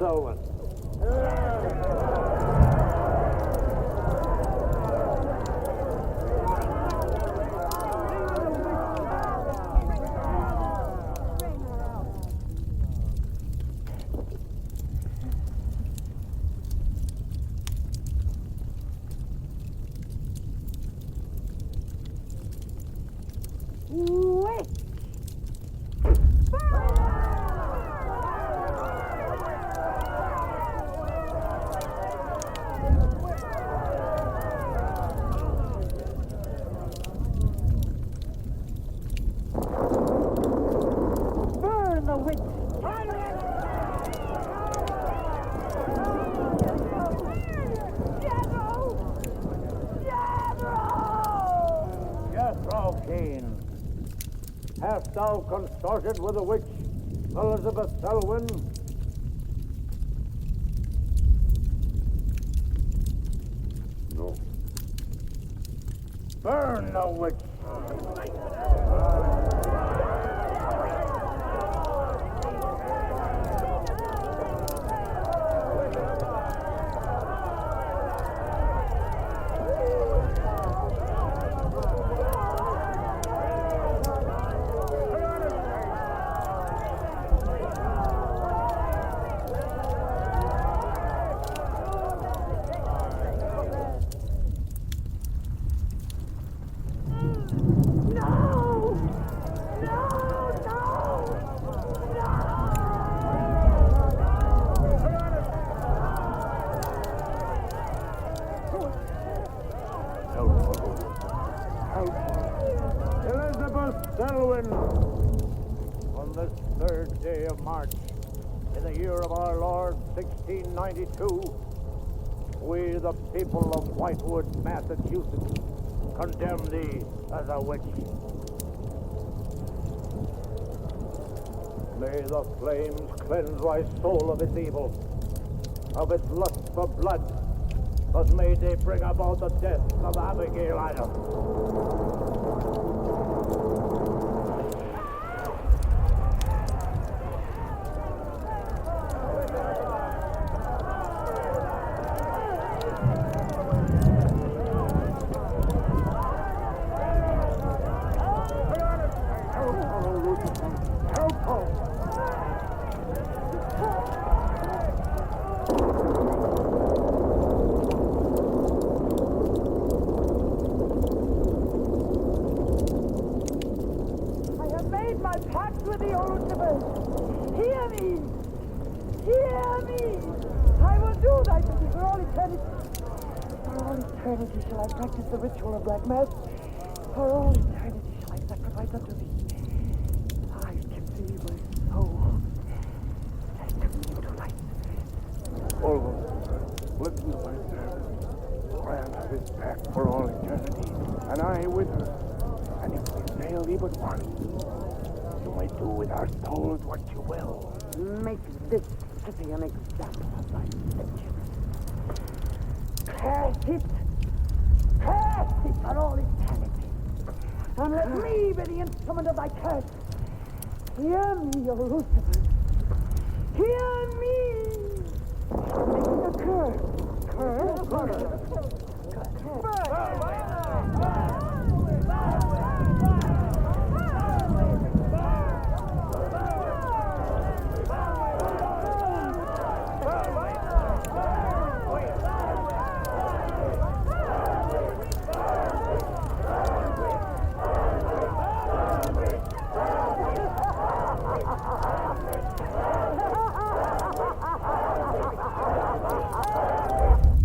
Selwyn. Hast thou consorted with the witch, Elizabeth Selwyn? No. Burn the witch! Selwyn, on this 3rd day of March, in the year of our Lord 1692, we, the people of Whitewood, Massachusetts, condemn thee as a witch. May the flames cleanse thy soul of its evil, of its lust for blood, but may they bring about the death of Abigail Adams. Shall I practice the ritual of black mass? For all eternity shall I sacrifice unto thee. I give thee my soul. Take me tonight. Listen to my servant. Grant this pact for all eternity, and I with her. And if we fail thee but once, you may do with our souls what you will. Make this city an example of thy virtue. Curse it! Curse it for all eternity! And let me be the instrument of thy curse! Hear me, O Lucifer. Hear me! Making a curse.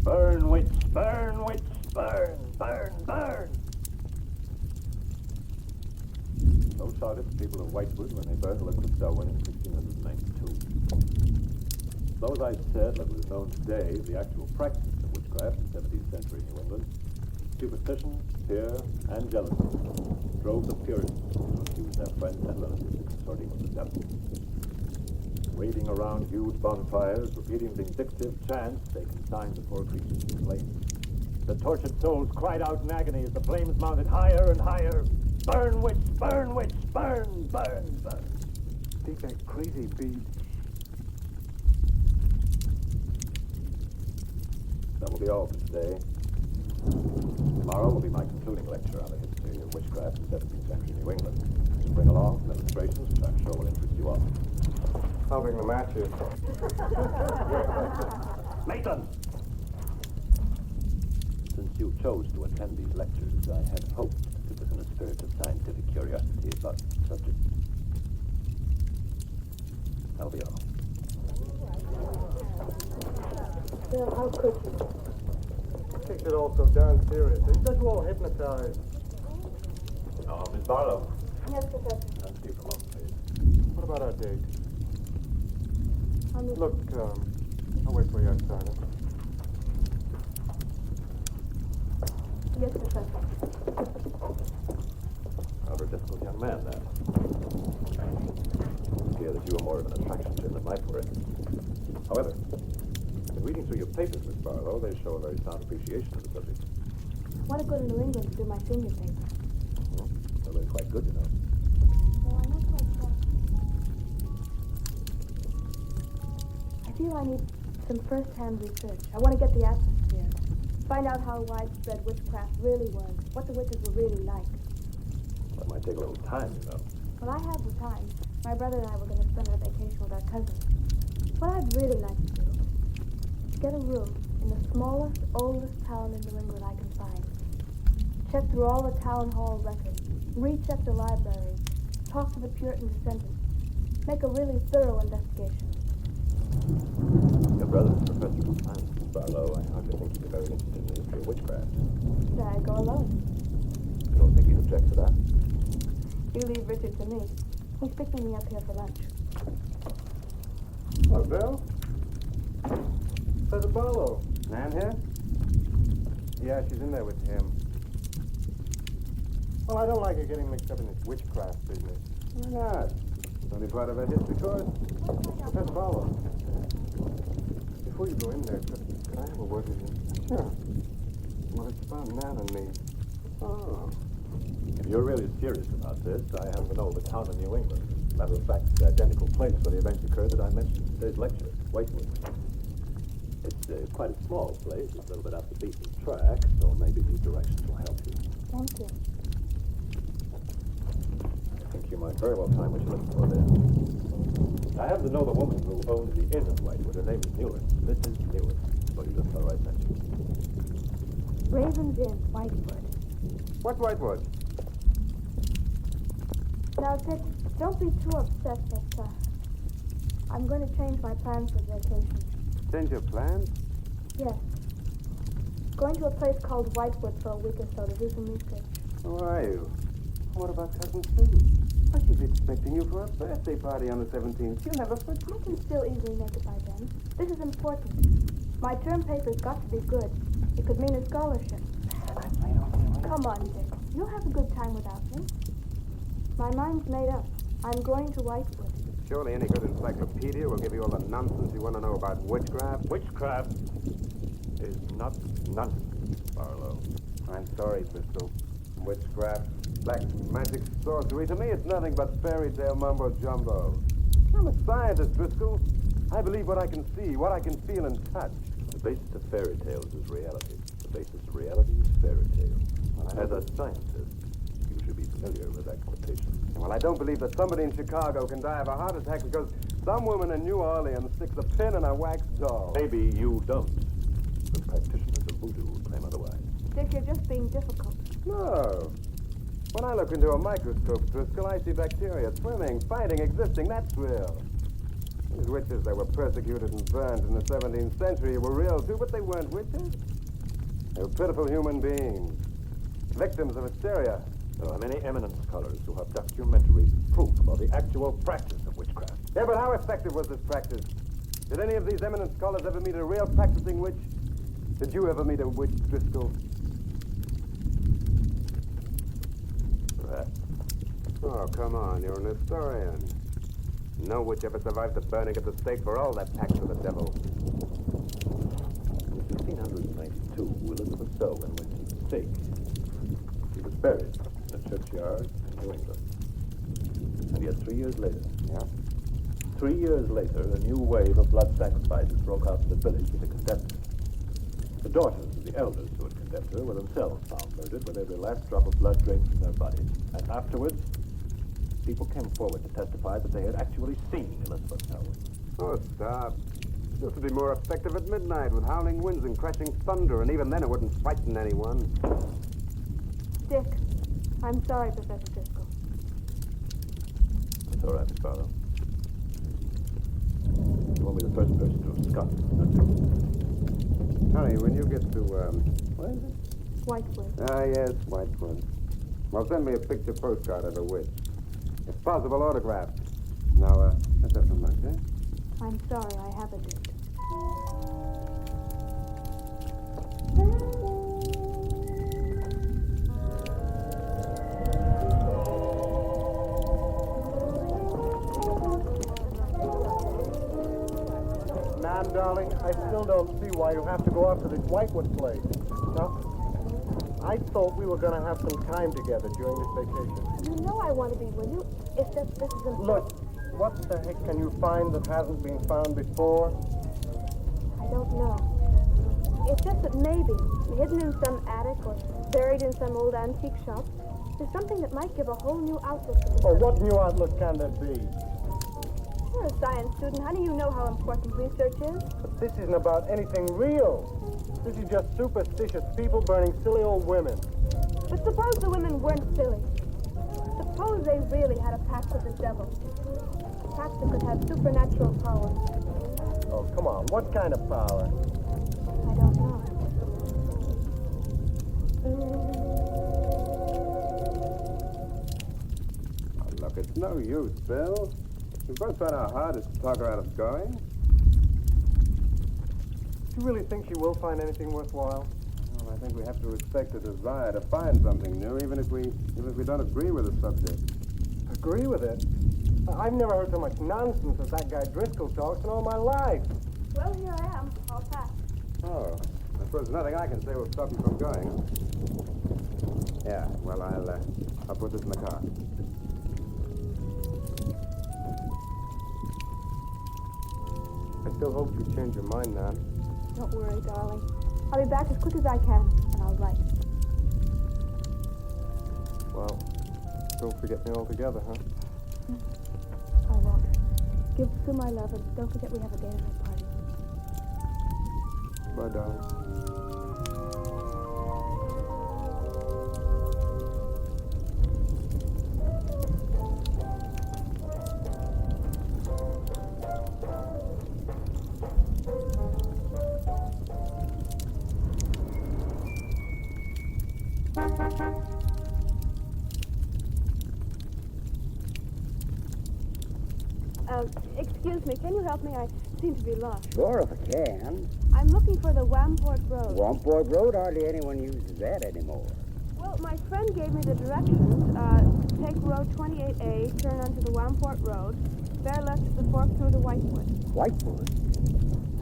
Burn, witch, burn, witch, burn, burn, burn. So shouted the people of Whitewood when they burned liquid Darwin in 1692. Those I said that was known today, the actual practice of witchcraft in 17th century New England, superstition, fear, and jealousy drove the Puritans to accuse their friends and relatives of consorting with the devil. Waiting around huge bonfires, repeating vindictive chants, they consigned the poor creatures to flames. The tortured souls cried out in agony as the flames mounted higher and higher. Burn, witch, burn, witch, burn, burn, burn. Take that crazy beat. That will be all for today. Tomorrow will be my concluding lecture on the history of witchcraft in 17th century New England. To bring along some illustrations which I'm sure will interest you all. I'll bring the matches. Nathan! Since you chose to attend these lectures, I had hoped to within a spirit of scientific curiosity about the subject. That'll be all. Bill, how could you? Takes it all so darn serious. He's such all hypnotized. Oh, Miss Barlow. Yes, Professor. I'll see you for a moment, please. What about our date? I'm Look, I'll wait for you outside. Yes, Professor. Rather a difficult young man, that. I fear that you are more of an attraction to him than my poor enemy. However, in reading through your papers, Miss Barlow, they show a very sound appreciation of the subject. I want to go to New England to do my senior paper. Well, they're quite good, you know. Well, I'm not quite sure. I feel I need some first-hand research. I want to get the atmosphere. Find out how widespread witchcraft really was. What the witches were really like. That might take a little time, you know. Well, I have the time. My brother and I were going to spend our vacation with our cousins. What I'd really like to do is get a room in the smallest, oldest town in New England I can find. Check through all the town hall records. Recheck the libraries. Talk to the Puritan dissenters. Make a really thorough investigation. Your brother is professor of science, Miss Barlow. I hardly think he'd be very interested in the history of witchcraft. Then I'd go alone. You don't think he'd object to that? You leave Richard to me. He's picking me up here for lunch. Hello, Bill. Professor Barlow. Nan here? Yeah, she's in there with him. Well, I don't like her getting mixed up in this witchcraft business. Why not? It's only part of our history course. Professor Barlow. Before you go in there, could I have a word with you? Sure. Well, it's about Nan and me. Oh. If you're really serious about this, I happen to know of a town in New England. Matter of fact, the identical place where the events occurred that I mentioned in today's lecture, Wasteland. It's quite a small place. It's a little bit off the beaten track, so maybe these directions will help you. Thank you. I think you might very well find what you're looking for there. I happen to know the woman who owns the inn in Whitewood. Her name is Newland, Mrs. Newland. So you just got the right mention. Ravens Inn, Whitewood. What Whitewood? Now, Dick, don't be too upset, but I'm going to change my plans for vacation. Change your plans? Yes. Going to a place called Whitewood for a week or so to do some research. Who are you? What about Cousin Sue? I should be expecting you for a birthday party on the 17th. She'll have a foot. I can still easily make it by then. This is important. My term paper's got to be good. It could mean a scholarship. Come on, Dick. You'll have a good time without me. My mind's made up. I'm going to Whitewood. Surely any good encyclopedia will give you all the nonsense you want to know about witchcraft. Witchcraft is not nonsense, Barlow. I'm sorry, Bristol. Witchcraft Black magic sorcery. To me, it's nothing but fairy tale mumbo-jumbo. I'm a scientist, Driscoll. I believe what I can see, what I can feel and touch. The basis of fairy tales is reality. The basis of reality is fairy tale. As a scientist, you should be familiar with that quotation. Well, I don't believe that somebody in Chicago can die of a heart attack because some woman in New Orleans sticks a pin in a wax doll. Maybe you don't. The practitioners of voodoo claim otherwise. Dick, you're just being difficult. No. When I look into a microscope, Driscoll, I see bacteria swimming, fighting, existing. That's real. These witches that were persecuted and burned in the 17th century were real, too, but they weren't witches. They were pitiful human beings, victims of hysteria. There are many eminent scholars who have documentary proof of the actual practice of witchcraft. Yeah, but how effective was this practice? Did any of these eminent scholars ever meet a real practicing witch? Did you ever meet a witch, Driscoll? Perhaps. Oh, come on, you're an historian. No witch ever survived the burning at the stake for all that pact with the devil. In 1692, Elizabeth Selwyn went to the stake. She was buried in a churchyard in New England. And yet 3 years later, 3 years later, a new wave of blood sacrifices broke out in the village with the condemned. The daughters of the elders who had condemned her were themselves found murdered with every last drop of blood drained from their bodies. And afterwards, people came forward to testify that they had actually seen Elizabeth Selwyn. Oh, stop. This would be more effective at midnight with howling winds and crashing thunder, and even then it wouldn't frighten anyone. Dick, I'm sorry, Professor Driscoll. It's all right, Miss Barlow. You won't be the first person to have scoffed, don't you? Honey, when you get to, what is it? Whitewood. Ah, yes, Whitewood. Well, send me a picture postcard of the witch. If possible, autographed. Now, let's have some lunch, eh? I'm sorry, I have a date. Ma'am, darling, I still don't see why you have to go off to this Whitewood place. Now, I thought we were going to have some time together during this vacation. You know I want to be with you. It's just this is important. Look, what the heck can you find that hasn't been found before? I don't know. It's just that maybe, hidden in some attic or buried in some old antique shop, there's something that might give a whole new outlook to the Oh, subject. what new outlook can there be? You're a science student, honey. You know how important research is. But this isn't about anything real. This is just superstitious people burning silly old women. But suppose the women weren't silly. Suppose they really had a pact with the devil. A pact that could have supernatural power. Oh, come on. What kind of power? I don't know. Oh, look, it's no use, Bill. We've both tried our hardest to talk her out of going. Do you really think she will find anything worthwhile? Well, I think we have to respect her desire to find something new, even if we don't agree with the subject. Agree with it? I've never heard so much nonsense as that guy Driscoll talks in all my life. Well, here I am. I'll pass. Oh, I suppose there's nothing I can say will stop you from going. Yeah, well, I'll put this in the car. I still hope you change your mind, Nan. Don't worry, darling. I'll be back as quick as I can, and I'll write. Well, don't forget me altogether, huh? I won't. Give Sue my love, and don't forget we have a day at her party. Bye, darling. Excuse me, can you help me? I seem to be lost. Sure, if I can. I'm looking for the Wamport Road. Wamport Road, hardly anyone uses that anymore. Well, my friend gave me the directions. Take road 28A, turn onto the Wamport Road, bear left at the fork through to Whitewood. Whitewood?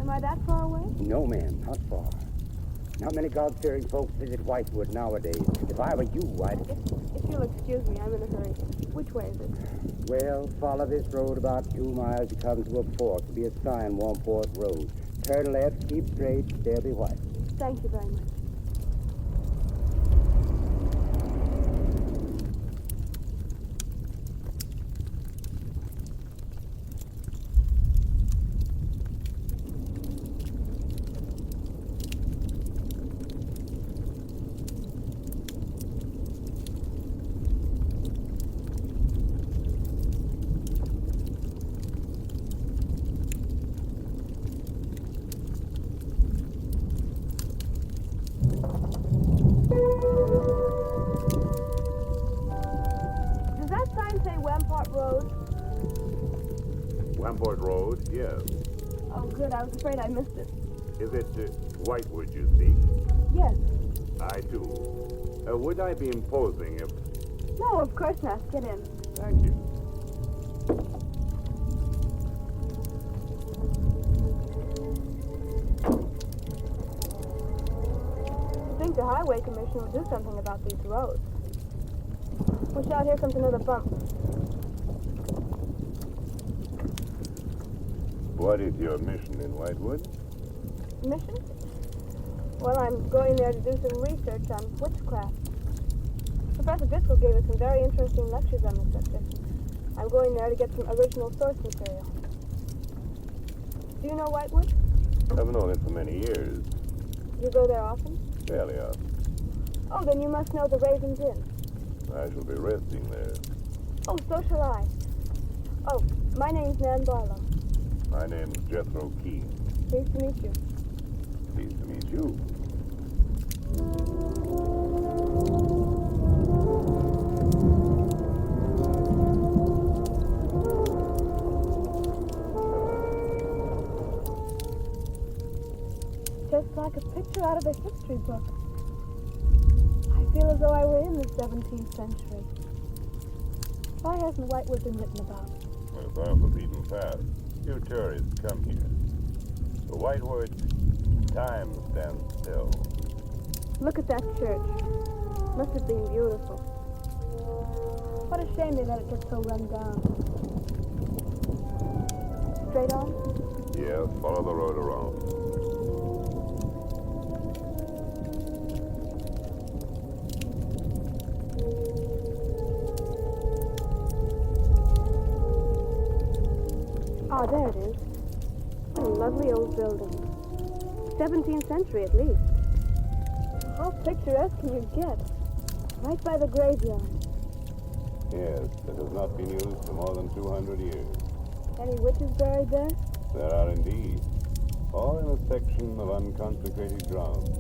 Am I that far away? No, ma'am, not far. Not many God-fearing folks visit Whitewood nowadays. If I were you, I'd... If you'll excuse me, I'm in a hurry. Which way is it? Well, follow this road about 2 miles. You come to a fork. There'll be a sign, Warmport Road. Turn left, keep straight, they'll be white. Thank you very much. Does that sign say Wamport Road? Wamport Road, yes. Oh, good. I was afraid I missed it. Is it Whitewood you seek? Yes. I do. Would I be imposing if... No, of course not. Get in. Thank you. I think the Highway Commission will do something about these roads. Watch out, here comes another bump. What is your mission in Whitewood? Mission? Well, I'm going there to do some research on witchcraft. Professor Driscoll gave us some very interesting lectures on the subject. I'm going there to get some original source material. Do you know Whitewood? I've known it for many years. You go there often? Fairly often. Oh, then you must know the Raven's Inn. I shall be resting there. Oh, so shall I. Oh, my name's Nan Barlow. My name's Jethro Keene. Pleased to meet you. Pleased to meet you. Just like a picture out of a history book. I feel as though I were in the 17th century. Why hasn't Whitewood been written about? It's off the beaten path. Few tourists come here. For Whitewood, time stands still. Look at that church. Must have been beautiful. What a shame they let it get so run down. Straight on? Yes, follow the road around. Ah, there it is. What a lovely old building. 17th century at least. How picturesque can you get? Right by the graveyard. Yes, it has not been used for more than 200 years. Any witches buried there? There are indeed. All in a section of unconsecrated ground.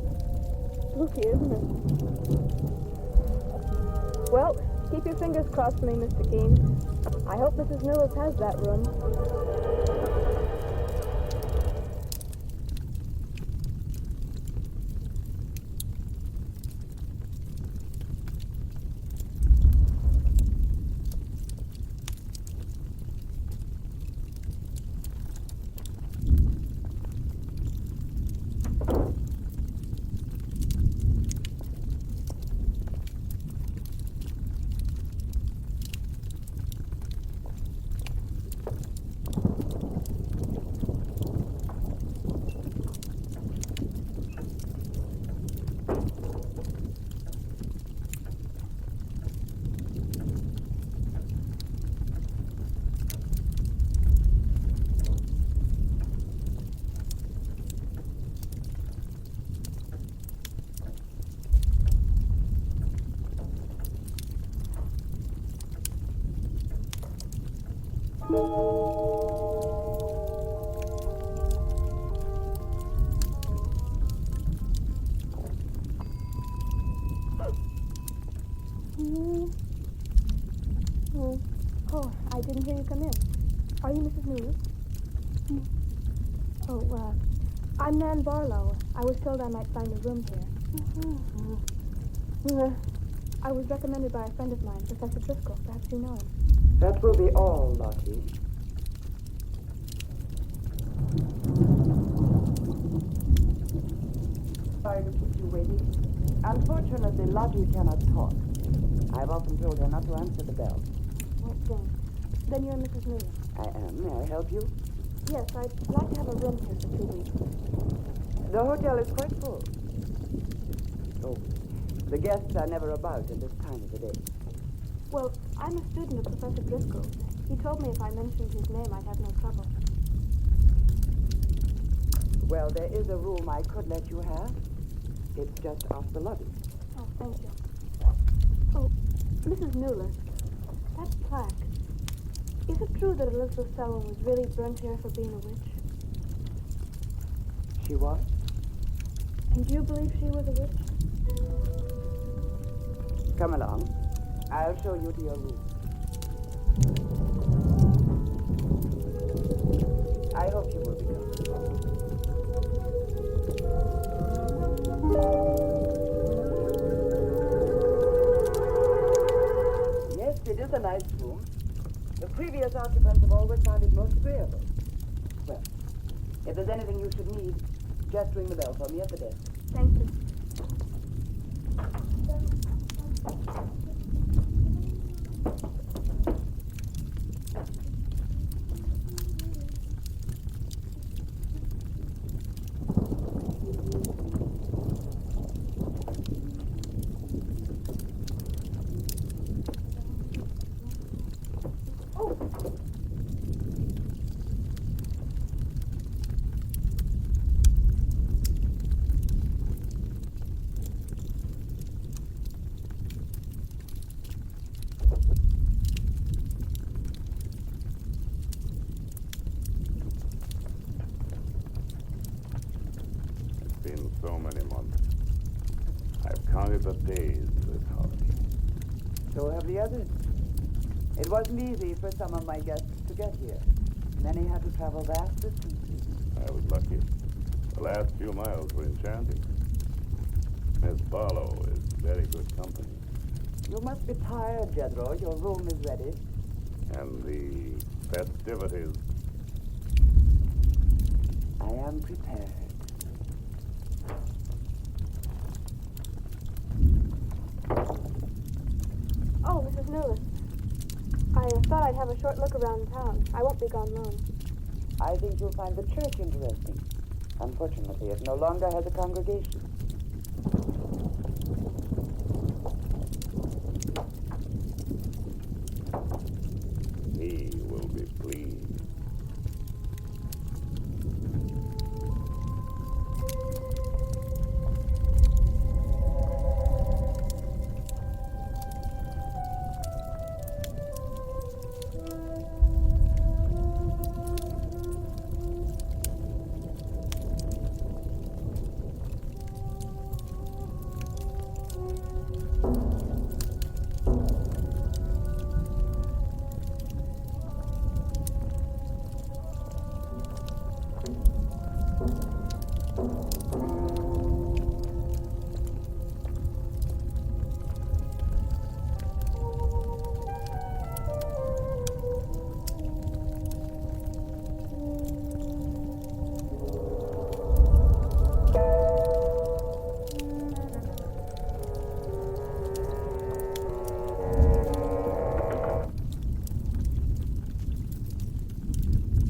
Spooky, isn't it? Well, keep your fingers crossed for me, Mr. Keene. I hope Mrs. Newell has that room. Oh, I didn't hear you come in. Are you Mrs. Newell? Oh, I'm Nan Barlow. I was told I might find a room here. I was recommended by a friend of mine, Professor Driscoll. Perhaps you know him. That will be all, Lottie. Sorry to keep you waiting. Unfortunately, Lottie cannot talk. I've often told her not to answer the bell. Well, then you're Mrs. Miller. I am. May I help you? Yes, I'd like to have a room here for 2 weeks. The hotel is quite full. Oh, the guests are never about at this time of the day. Well, I'm a student of Professor Driscoll. He told me if I mentioned his name, I'd have no trouble. Well, there is a room I could let you have. It's just off the lobby. Oh, thank you. Oh, Mrs. Mueller, that plaque. Is it true that Elizabeth Selwyn was really burnt here for being a witch? She was? And do you believe she was a witch? Come along. I'll show you to your room. I hope you will be comfortable. Yes, it is a nice room. The previous occupants have always found it most agreeable. Well, if there's anything you should need, just ring the bell for me at the desk. Thank you. Been so many months. I've counted the days this holiday. So have the others. It wasn't easy for some of my guests to get here. Many had to travel vast distances. I was lucky. The last few miles were enchanting. Miss Barlow is very good company. You must be tired, Jethro. Your room is ready. And the festivities. I am prepared. Oh, Mrs. Mueller. I thought I'd have a short look around town. I won't be gone long. I think you'll find the church interesting. Unfortunately, it no longer has a congregation. He will be pleased.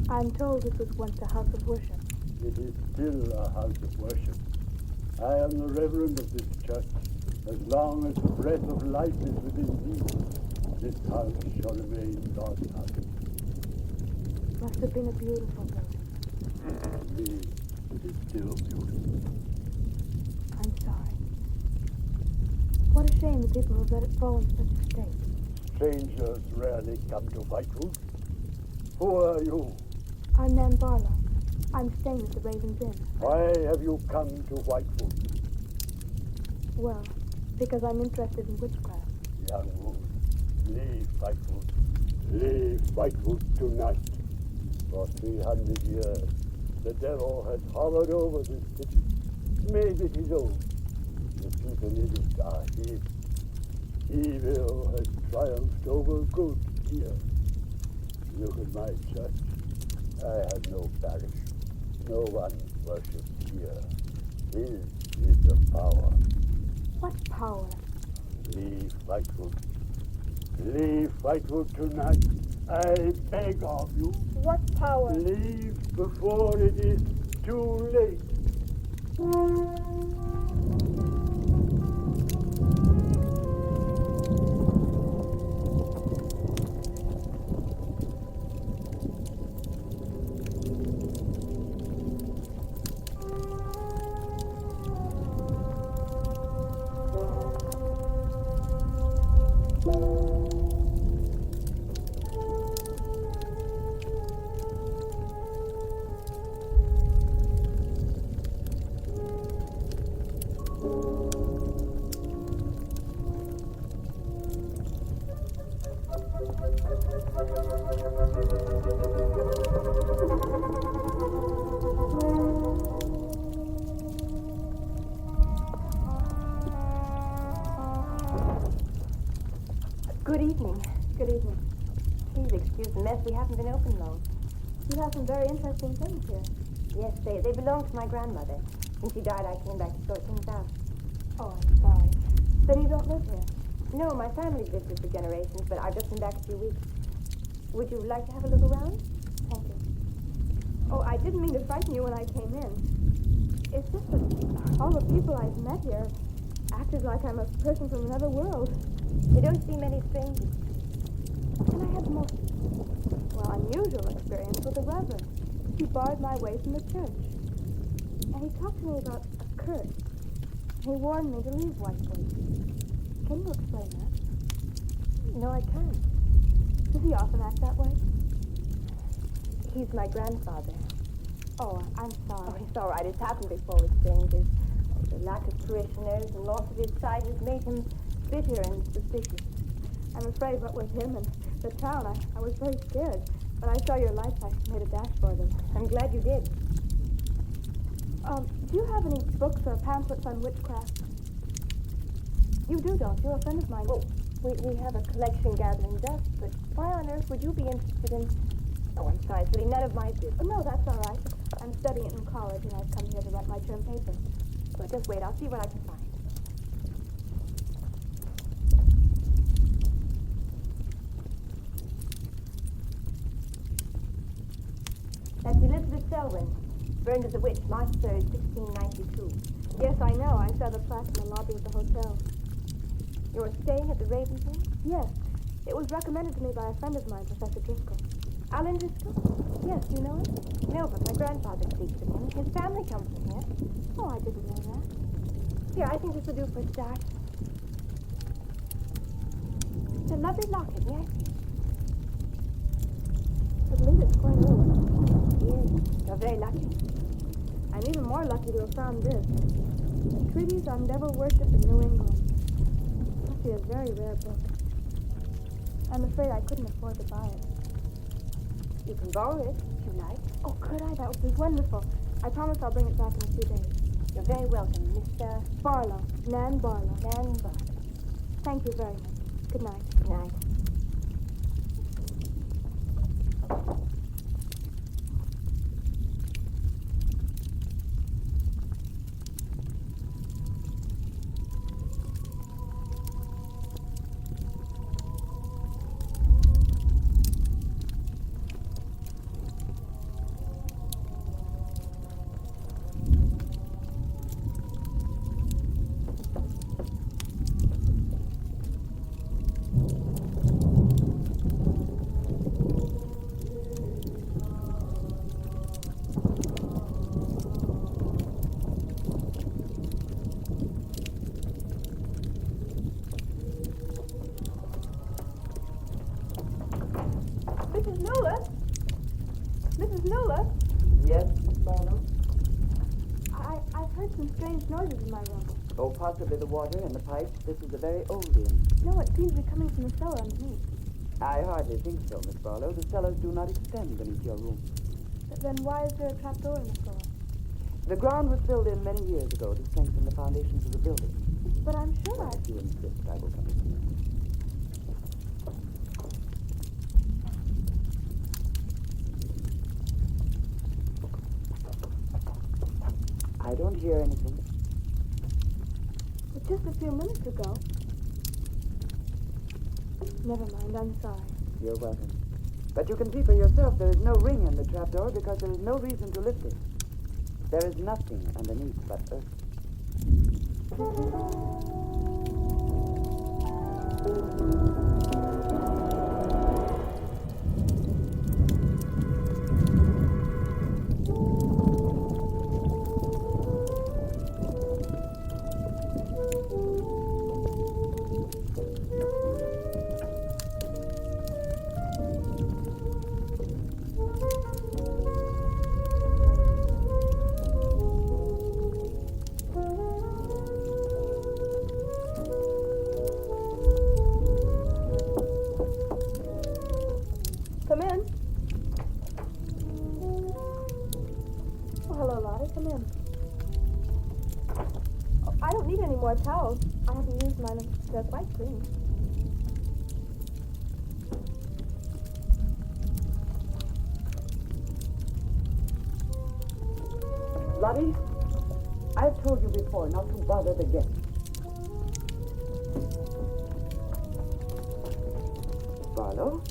I'm told this was once a house of worship. It is still a house of worship. I am the reverend of this church. As long as the breath of life is within me, this house shall remain God's house. Must have been a beautiful building. Indeed, it is still beautiful. I'm sorry. What a shame the people have let it fall in such a state. Strangers rarely come to Whitewood. Who are you? I'm Nan Barlow. I'm staying at the Raven's Inn. Why have you come to Whitewood? Well, because I'm interested in witchcraft. Young woman, leave Whitewood. Leave Whitewood tonight. For 300 years, the devil has hovered over this city, made it his own. The people in it are his. Evil has triumphed over good here. Look at my church. I have no parish. No one worships here. His is a power. What power? Leave Whitewood. Leave Whitewood tonight. I beg of you. What power? Leave before it is too late. Good evening. Good evening. Please excuse the mess. We haven't been open long. You have some very interesting things here. Yes, they belong to my grandmother. When she died, I came back to sort things out. Oh, I'm sorry. Then you don't live here? No, my family's lived here for generations, but I've just been back a few weeks. Would you like to have a look around? Thank you. Oh, I didn't mean to frighten you when I came in. It's just that all the people I've met here acted like I'm a person from another world. You don't see many strangers. And I had the most, unusual experience with a reverend. He barred my way from the church. And he talked to me about a curse. He warned me to leave Whitewood. Can you explain that? No, I can't. Does he often act that way? He's my grandfather. Oh, I'm sorry. Oh, it's all right. It's happened before with strangers. The lack of parishioners and loss of his sight has made him bitter and suspicious. I'm afraid what with him and the town, I was very scared. When I saw your lights, I made a dash for them. I'm glad you did. Do you have any books or pamphlets on witchcraft? You do, don't you? A friend of mine. Well, we have a collection gathering dust, but why on earth would you be interested in... Oh, I'm sorry, it's really none of my business. Oh, no, that's all right. I'm studying it in college, and I've come here to write my term paper. Well, just wait. I'll see what I can find. That's Elizabeth Selwyn, burned as a witch, March 3rd, 1692. Yes, I know. I saw the plaque in the lobby of the hotel. You were staying at the Ravenswood? Yes. It was recommended to me by a friend of mine, Professor Driscoll. Alan Driscoll? Yes, you know him? No, but my grandfather speaks of him. His family comes from here. Oh, I didn't know that. Here, I think this will do for a start. It's a lovely locket, may I see it? I believe it's quite old. Yes, you're very lucky. I'm even more lucky to have found this. Treatise on Devil Worship in New England. Must be a very rare book. I'm afraid I couldn't afford to buy it. You can borrow it, if you like. Oh, could I? That would be wonderful. I promise I'll bring it back in a few days. You're very welcome, Mr. Barlow. Nan Barlow. Nan Barlow. Thank you very much. Good night. Good night. Mrs. Lula? Yes, Miss Barlow? I've heard some strange noises in my room. Oh, possibly the water and the pipes. This is a very old inn. No, it seems to be coming from the cellar underneath. I hardly think so, Miss Barlow. The cellars do not extend beneath your room. Then why is there a trapdoor in the floor? The ground was filled in many years ago to strengthen the foundations of the building. But I'm sure Well, if you insist, I will come in. I don't hear anything. just a few minutes ago. Never mind, I'm sorry. You're welcome. But you can see for yourself there is no ring in the trapdoor because there is no reason to lift it. There is nothing underneath but earth. Come in. Oh, hello, Lottie. Come in. Oh, I don't need any more towels. I haven't used mine. They're quite clean. Lottie, I've told you before not to bother the guests. Barlow,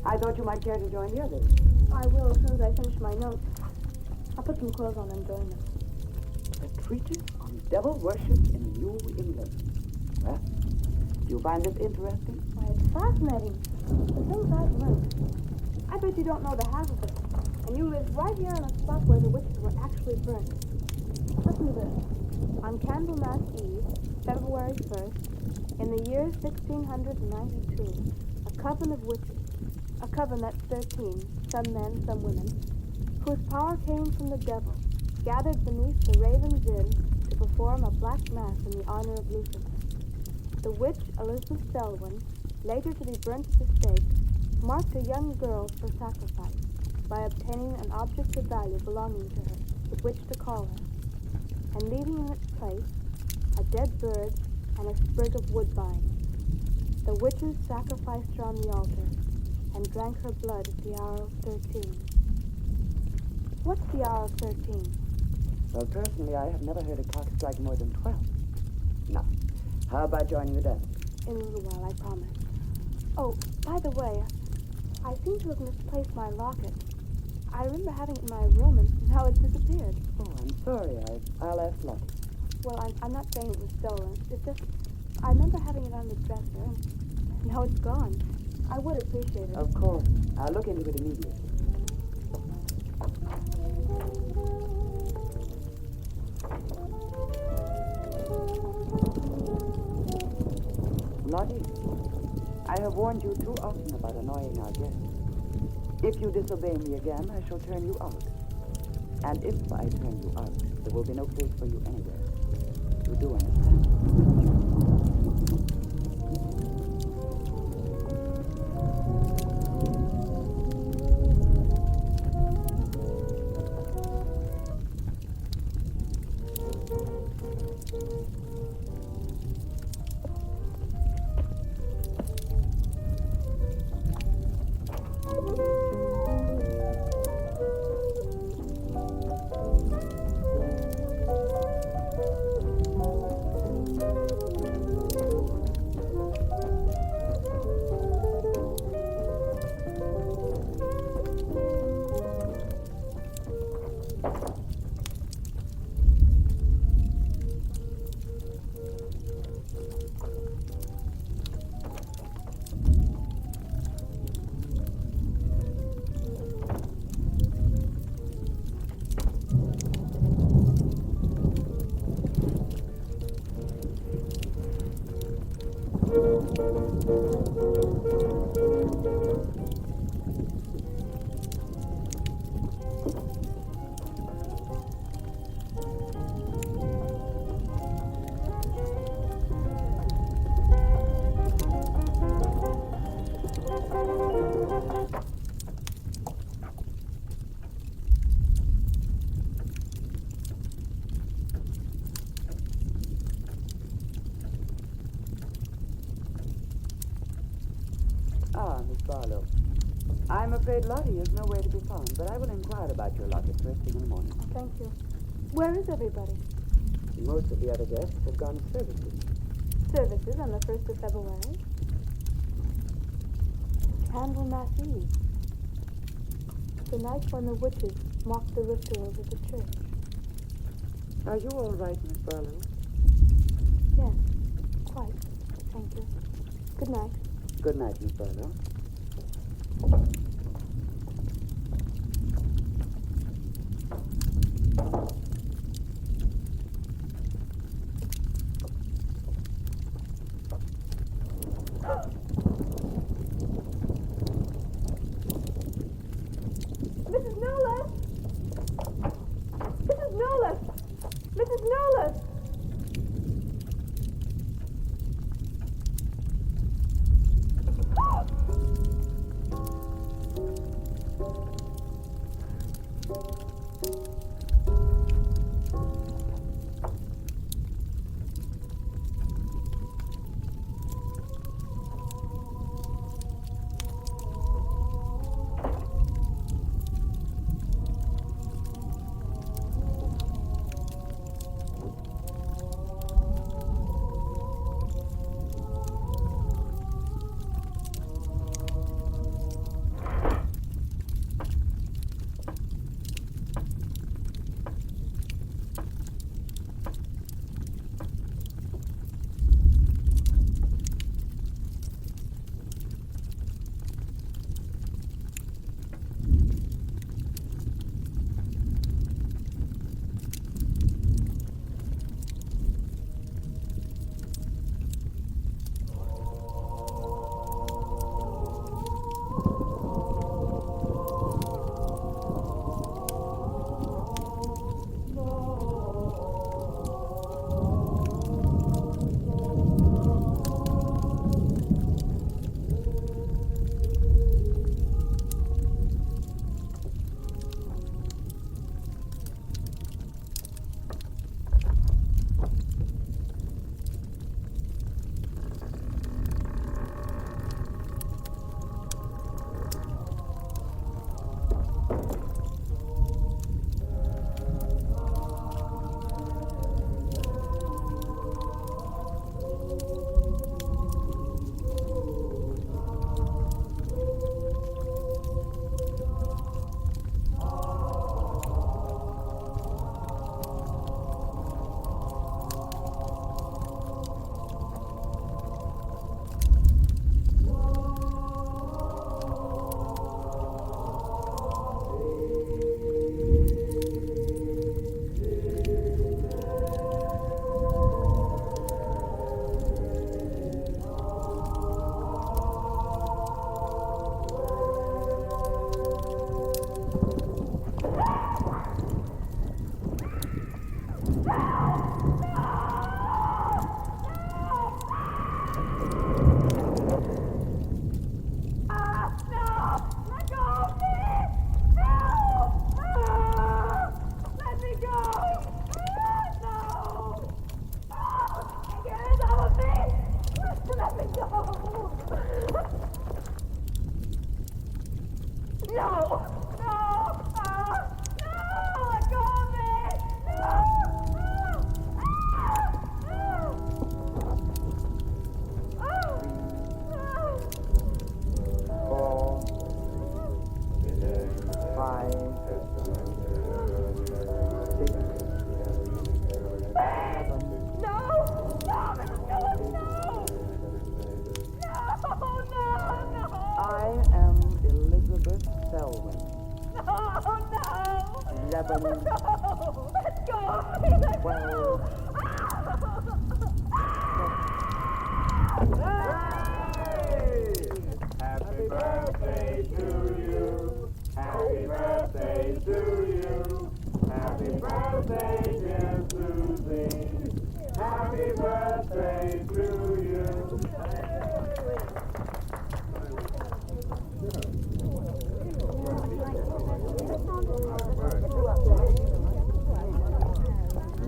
I thought you might care to join the others. I will as soon as I finish my notes. I'll put some clothes on and join them. A treatise on devil worship in New England. Well, do you find this interesting? Why, it's fascinating. The things I've learned. I bet you don't know the half of it. And you live right here on a spot where the witches were actually burnt. Listen to this. On Candlemas Eve, February 1st, in the year 1692, a coven of witches, a coven that's 13, some men, some women, whose power came from the devil, gathered beneath the Raven's Inn to perform a black mass in the honor of Lucifer. The witch, Elizabeth Selwyn, later to be burnt at the stake, marked a young girl for sacrifice by obtaining an object of value belonging to her, with which to call her, and leaving in its place a dead bird and a sprig of woodbine. The witches sacrificed her on the altar and drank her blood at the hour of 13. What's the hour of 13? Well, personally, I have never heard a clock strike more than 12. Now, how about joining the dance? In a little while, I promise. Oh, by the way, I seem to have misplaced my locket. I remember having it in my room, and now it's disappeared. Oh, I'm sorry. I'll ask Lottie. Well, I'm not saying it was stolen. It's just, I remember having it on the dresser, and now it's gone. I would appreciate it. Of course. I'll look into it immediately. Lottie, I have warned you too often about annoying our guests. If you disobey me again, I shall turn you out. And if I turn you out, there will be no place for you anywhere. You do understand? Miss Barlow. I'm afraid Lottie is nowhere to be found, but I will inquire about your locket first thing in the morning. Oh, thank you. Where is everybody? Most of the other guests have gone services. Services on the 1st of February. Candlemas Eve. The night when the witches mocked the rituals of the church. Are you all right, Miss Barlow? Yes, quite. Thank you. Good night. Good night, Miss Barlow. Mrs. Nolan! Mrs. Nolan! Mrs. Nolan!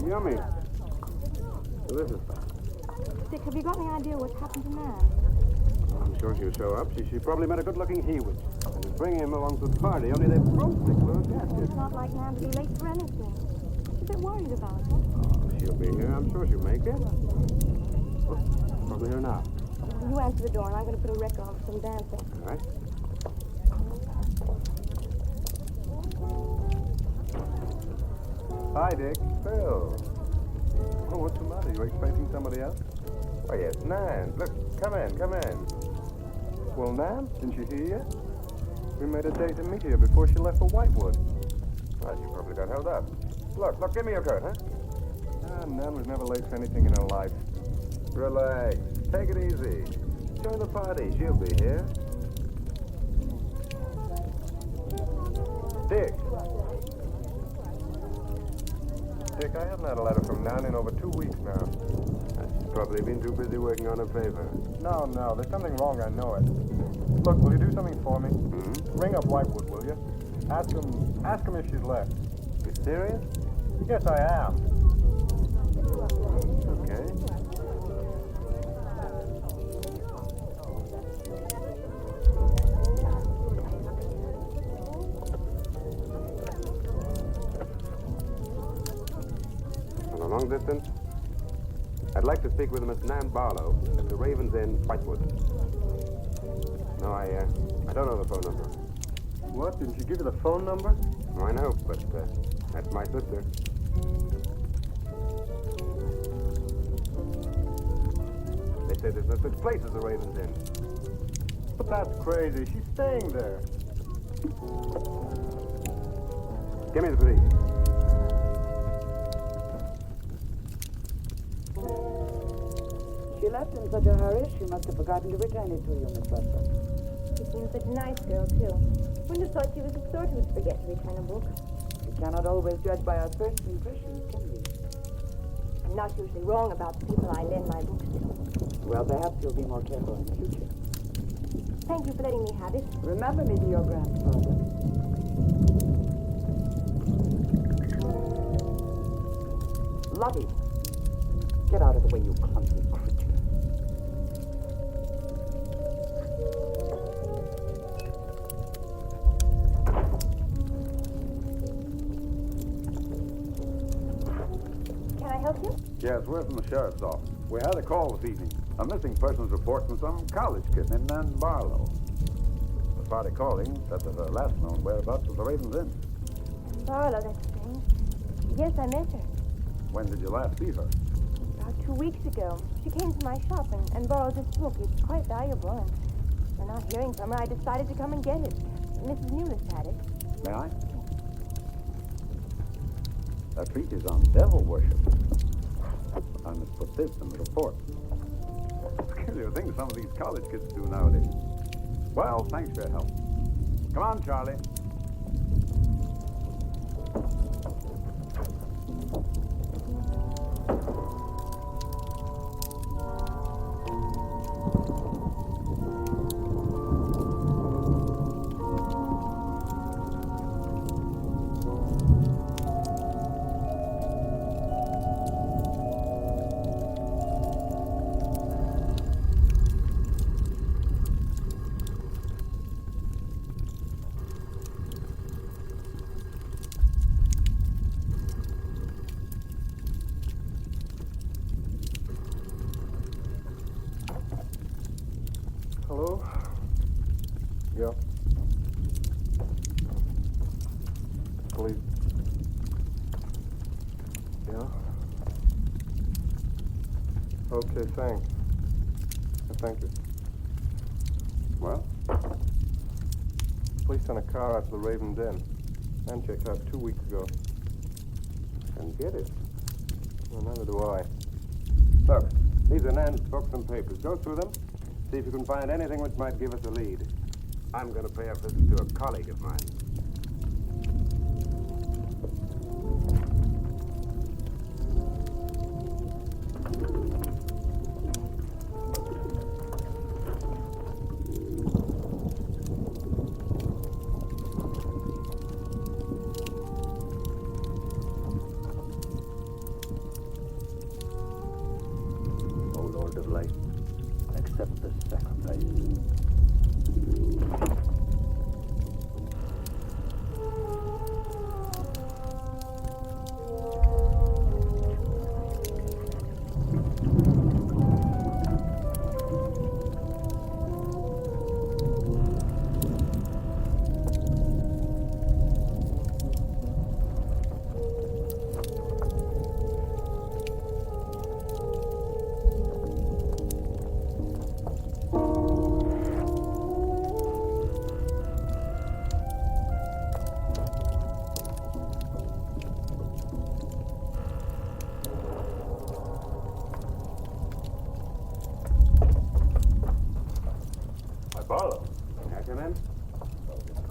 Yummy. Delicious. Dick, have you got any idea what's happened to Nan? I'm sure she'll show up. She probably met a good-looking he-witch and is bringing him along to the party, only they've broke the closed casket. It's not like Nan to be late for anything. She's a bit worried about her. Oh, she'll be here. I'm sure she'll make it. Oh, probably here now. You answer the door, and I'm going to put a record on for some dancing. All right. Hi, Dick. Phil. Oh, what's the matter? You expecting somebody else? Oh, yes, Nan. Look, come in. Well, Nan, didn't you hear yet? We made a date to meet here before she left for Whitewood. Well, you probably got held up. Look, give me your coat, huh? Nan was never late for anything in her life. Relax. Take it easy. Join the party. She'll be here. Dick, I haven't had a letter from Nan in over 2 weeks now. She's probably been too busy working on her favor. No, there's something wrong, I know it. Look, will you do something for me? Mm-hmm. Ring up Whitewood, will you? Ask him if she's left. You serious? Yes, I am. Okay. On a long distance? I'd like to speak with Miss Nan Barlow at the Raven's Inn, Whitewood. No, I don't know the phone number. What? Didn't you give her the phone number? Oh, I know, but that's my sister. They say there's no such place as the Raven's Inn. But that's crazy. She's staying there. Give me the police. She left in such a hurry, she must have forgotten to return it to you, Miss Russell. She seems such a nice girl, too. Wouldn't have thought she was the sort who would forget to return a book. We cannot always judge by our first impressions, can we? I'm not usually wrong about the people I lend my books to. Well, perhaps you'll be more careful in the future. Thank you for letting me have it. Remember me to your grandfather. Lovey, get out of the way, you clumsy creature. Can I help you? Yes, we're from the sheriff's office. We had a call this evening. A missing persons report from some college kid named Nan Barlow. The party calling said that her last known whereabouts was the Raven's Inn. Barlow, that's strange. Yes, I met her. When did you last see her? About 2 weeks ago. She came to my shop and borrowed this book. It's quite valuable, and we're not hearing from her. I decided to come and get it. Mrs. Newlist had it. May I? That treatise on devil worship. I must put this in the report. Peculiar things some of these college kids do nowadays. Well, thanks for your help. Come on, Charlie. Hello? Yeah. Police. Yeah? Okay, thanks. Thank you. Well? Police sent a car out to the Raven's Inn. Man checked out 2 weeks ago. And get it. Well, neither do I. Look, these are Nan's books and papers. Go through them. See if you can find anything which might give us a lead. I'm going to pay a visit to a colleague of mine. O Lord of light, accept this sacrifice.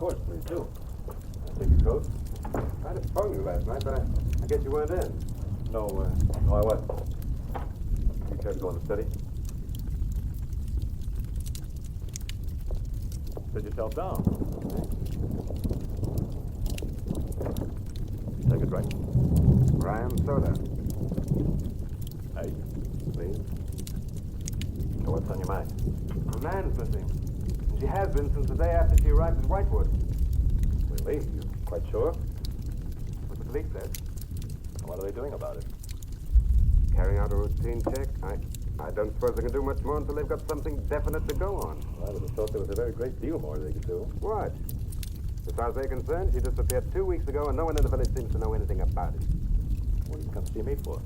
course, please do. Take your coat. I tried to phone you last night, but I guess you weren't in. No, I wasn't. You care to go in the study? Sit yourself down. Take a drink. Ryan soda. Hey, please. So what's on your mind? A man's missing. And she has been since the day after she arrived at Whitewood. Really? You're quite sure? What the police said. What are they doing about it? Carrying out a routine check. I don't suppose they can do much more until they've got something definite to go on. Well, I would have thought there was a very great deal more they could do. What? As far as they're concerned, she disappeared 2 weeks ago and no one in the village seems to know anything about it. What did you come to see me for?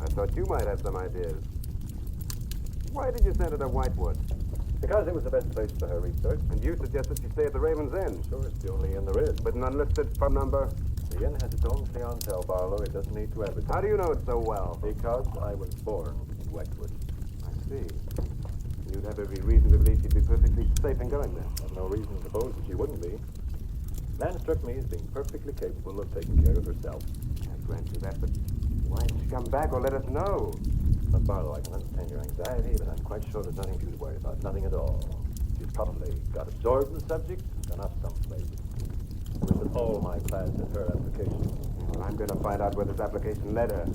I thought you might have some ideas. Why did you send her to Whitewood? Because it was the best place for her research. And you suggested she stay at the Raven's Inn. Sure, it's the only inn there is. With an unlisted phone number. The inn has its own clientele, Barlow. It doesn't need to advertise. How do you know it so well? Because I was born in Whitewood. I see. You'd have every reason to believe she'd be perfectly safe in going there. I've no reason to suppose that she wouldn't be. Nan struck me as being perfectly capable of taking care of herself. I grant you that, but why didn't she come back or let us know? But Barlow, I can understand your anxiety, but I'm quite sure there's nothing for you to worry about. Nothing at all. She's probably got absorbed in the subject and gone off someplace. I wish that all my class had her application. Well, I'm going to find out where this application led her.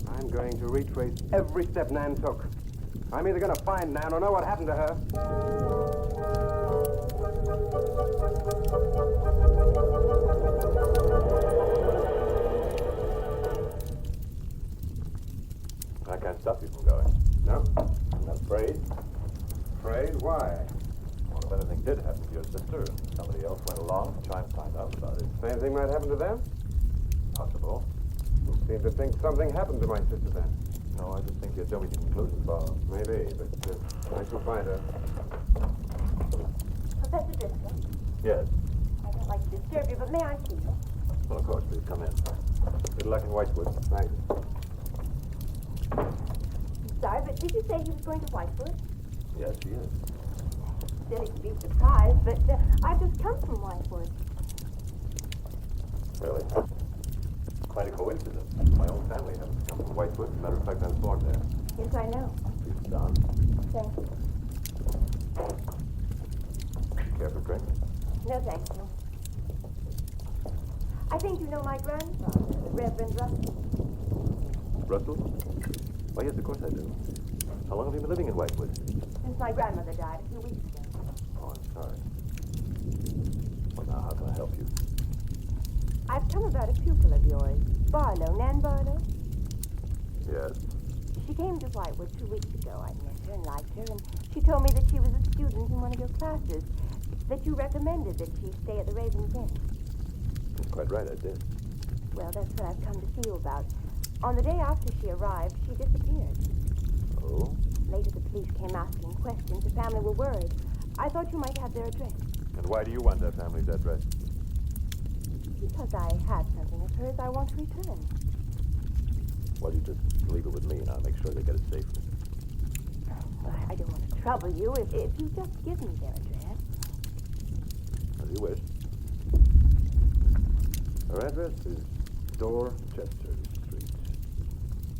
I'm going to retrace every step Nan took. I'm either going to find Nan or know what happened to her. I can't stop you from going. No? I'm not afraid. Afraid? Why? Well, if anything did happen to your sister and somebody else went along to try and find out about it, Same thing might happen to them? possible. You seem to think something happened to my sister then. No, I just think you're jumping to conclusions, Barlow. Maybe, but I shall find her. Professor Driscoll, Yes. I don't like to disturb you, but may I see you? Well, of course, please come in. Good luck in Whitewood. Thanks. I'm sorry, but did you say he was going to Whitewood? Yes, she is. Silly to be surprised, but I've just come from Whitewood. Really? Quite a coincidence. My own family happens to come from Whitewood. As a matter of fact, I was born there. Yes, I know. Please sit down. Thank you. Care for a drink? No, thank you. I think you know my grandfather, the Reverend Russell. Russell? Why, yes, of course I do. How long have you been living in Whitewood? Since my grandmother died a few weeks ago. Oh, I'm sorry. Well, now, how can I help you? I've come about a pupil of yours, Barlow, Nan Barlow. Yes. She came to Whitewood 2 weeks ago. I met her and liked her, and she told me that she was a student in one of your classes, that you recommended that she stay at the Raven's Inn. That's quite right, I did. Well, that's what I've come to see you about. On the day after she arrived, she disappeared. Oh? Later, the police came asking questions. The family were worried. I thought you might have their address. And why do you want that family's address? Because I had something of hers I want to return. Well, you just leave it with me, and I'll make sure they get it safely. Well, I don't want to trouble you if you just give me their address. As you wish. Her address is Dorchester Street,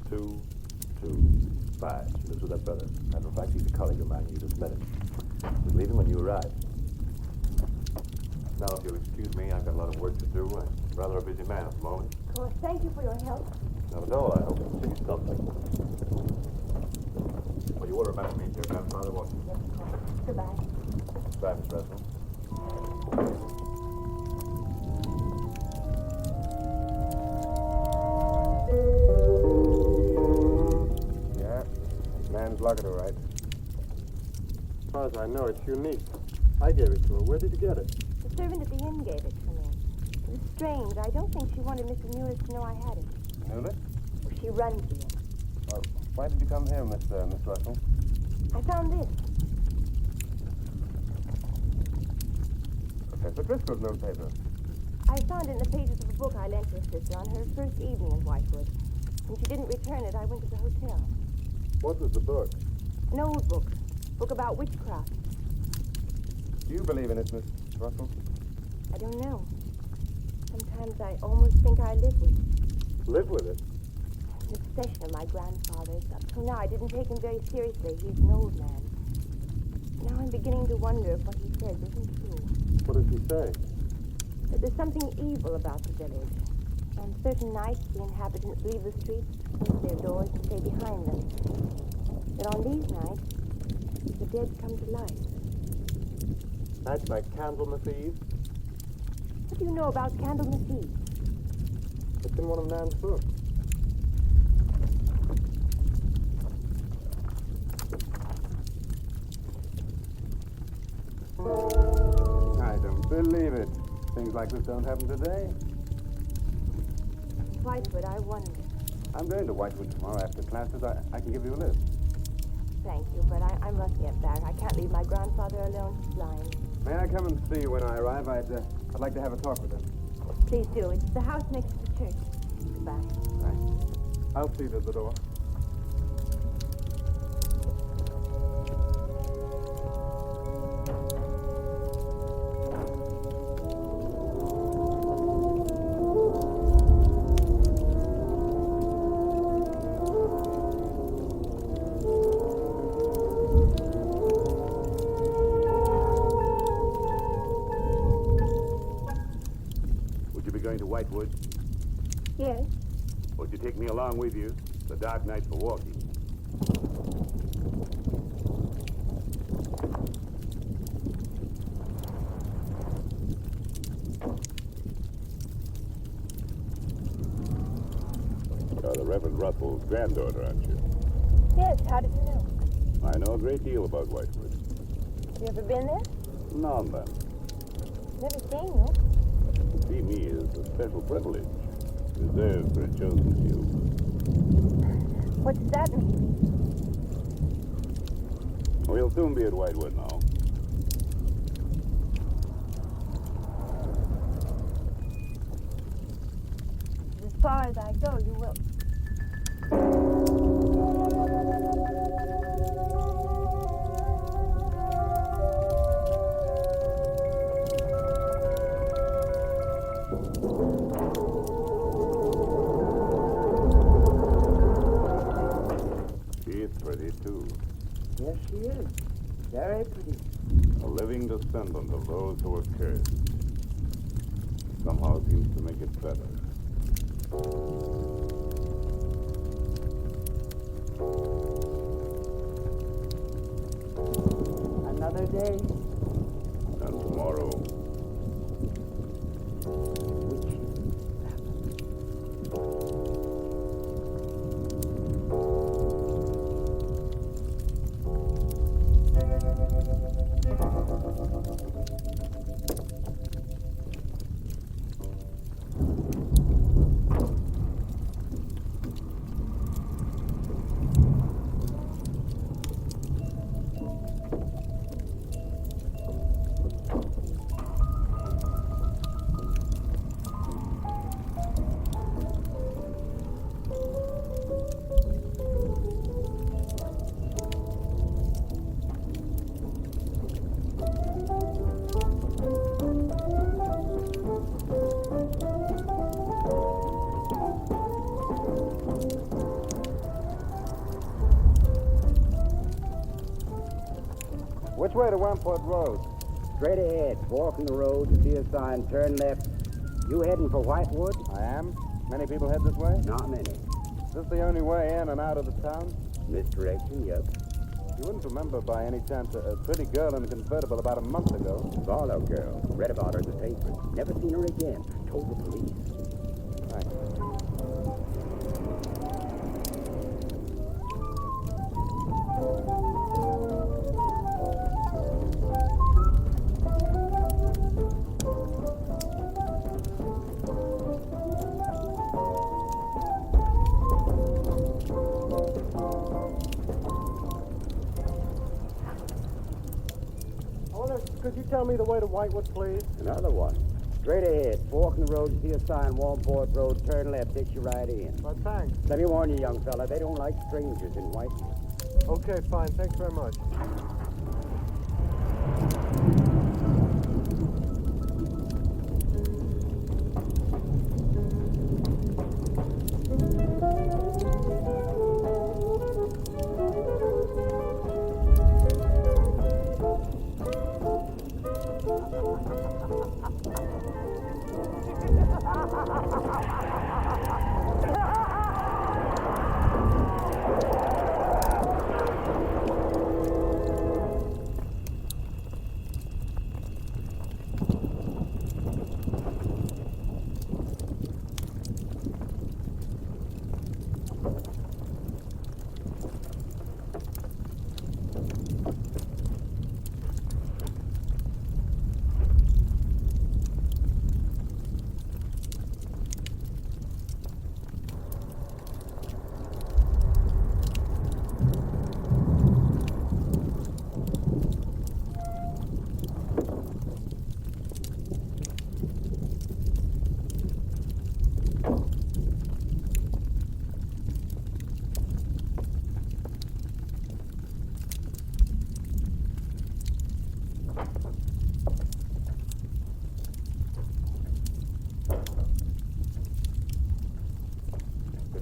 225. She lives with her brother. Matter of fact, he's a colleague of mine. You just met him. Just leave him when you arrive. Now, if you'll excuse me, I've got a lot of work to do. I'm rather a busy man at the moment. Of course, thank you for your help. Not at all. I hope to see something. Well, you will remember me, dear grandfather, won't you? Yes, of course. Goodbye. Bye, Miss Russell. Yeah, Nan's locket, all right. As far as I know, it's unique. I gave it to her. Where did you get it? The servant at the inn gave it to me. It was strange. I don't think she wanted Mrs. Mueller to know I had it. Mueller? Well, she runs the inn. Why did you come here, Miss Russell? I found this. Professor Driscoll's newspaper. I found it in the pages of a book I lent your sister on her first evening in Whitewood. When she didn't return it, I went to the hotel. What was the book? An old book. Book about witchcraft. Do you believe in it, Miss Russell? I don't know. Sometimes I almost think I live with it. Live with it. An obsession of my grandfather's. Up till now, I didn't take him very seriously. He's an old man. Now I'm beginning to wonder if what he says isn't true. What does he say? That there's something evil about the village. On certain nights, the inhabitants leave the streets, close their doors, and stay behind them. But on these nights, the dead come to life. Nights like Candlemas Eve? What do you know about Candlemas Eve? It's in one of Nan's books. I don't believe it. Things like this don't happen today. Whitewood, I wonder. I'm going to Whitewood tomorrow after classes. I can give you a lift. Thank you, but I must get back. I can't leave my grandfather alone. He's blind. May I come and see you when I arrive? I'd like to have a talk with him. Please do. It's the house next to the church. Goodbye. Right. I'll see you at the door. Whitewood? Yes. Would you take me along with you? It's a dark night for walking. You're the Reverend Russell's granddaughter, aren't you? Yes, how did you know? I know a great deal about Whitewood. Have you ever been there? Now and then. Never seen you. To see me is a special privilege, reserved for a chosen few. What does that mean? We'll soon be at Whitewood now. As far as I go, you will. She's pretty, too. Yes, she is. Very pretty. A living descendant of those who were cursed. Somehow seems to make it better. Another day. And tomorrow. Which way to Wamport Road? Straight ahead. Walking the road, you see a sign, turn left. You heading for Whitewood? I am. Many people head this way? Not many. Is this the only way in and out of the town? Misdirection, yep. You wouldn't remember by any chance a pretty girl in a convertible about a month ago? Barlow girl. Read about her in the paper. Never seen her again. Told the police. Thanks. Could you tell me the way to Whitewood, please? Another one. Straight ahead. Forking the road, you see a sign, Wamport Road, turn left, takes you right in. Well, thanks. Let me warn you, young fella, they don't like strangers in Whitewood. Okay, fine. Thanks very much.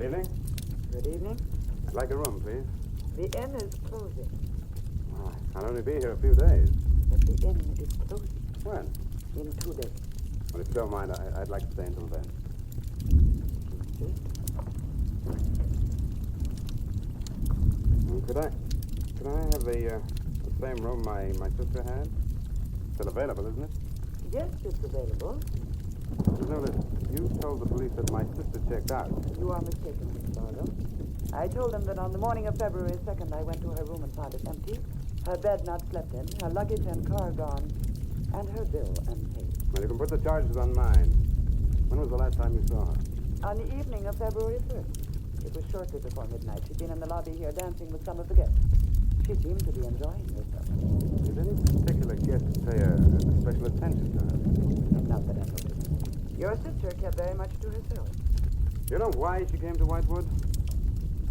Good evening. Good evening. I'd like a room, please. The inn is closing. Oh, I'll only be here a few days. But the inn is closing When? in 2 days. Well, if you don't mind, I'd like to stay until then. Could I have the same room my sister had? Still available, isn't it? Yes, it's available. Mrs. Notice, you told the police that my sister checked out. You are mistaken, Mr. Barlow. I told them that on the morning of February 2nd, I went to her room and found it empty, her bed not slept in, her luggage and car gone, and her bill unpaid. Well, you can put the charges on mine. When was the last time you saw her? On the evening of February 1st. It was shortly before midnight. She'd been in the lobby here dancing with some of the guests. She seemed to be enjoying herself. Did any particular guest pay a special attention to her? Not that I noticed. Your sister kept very much to herself. You know why she came to Whitewood?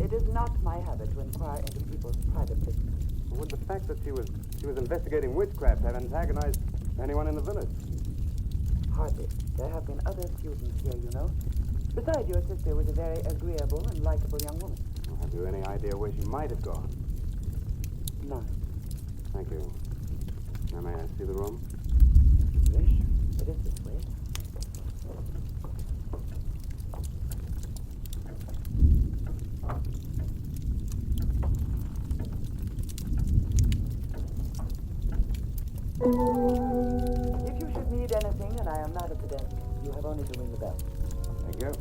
It is not my habit to inquire into people's private business. Would the fact that she was investigating witchcraft have antagonized anyone in the village? Hardly. There have been other students here, you know. Besides, your sister was a very agreeable and likable young woman. Well, have you any idea where she might have gone? None. Thank you. Now, may I see the room? If you wish. It is this way. If you should need anything and I am not at the desk, you have only to ring the bell. Thank you.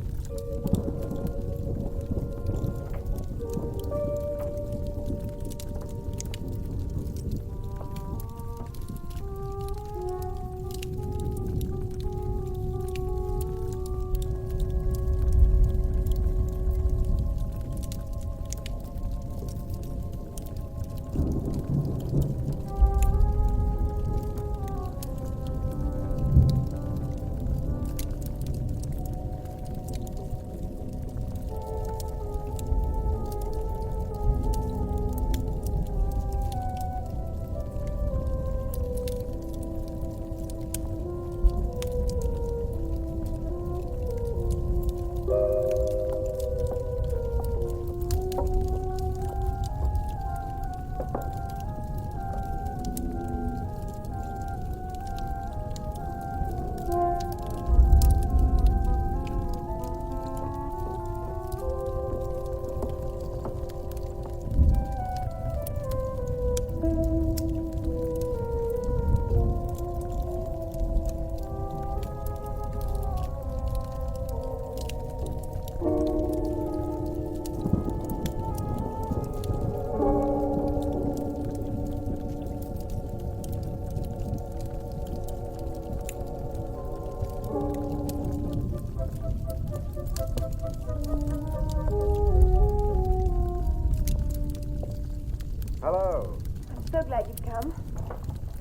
Hello. I'm so glad you've come.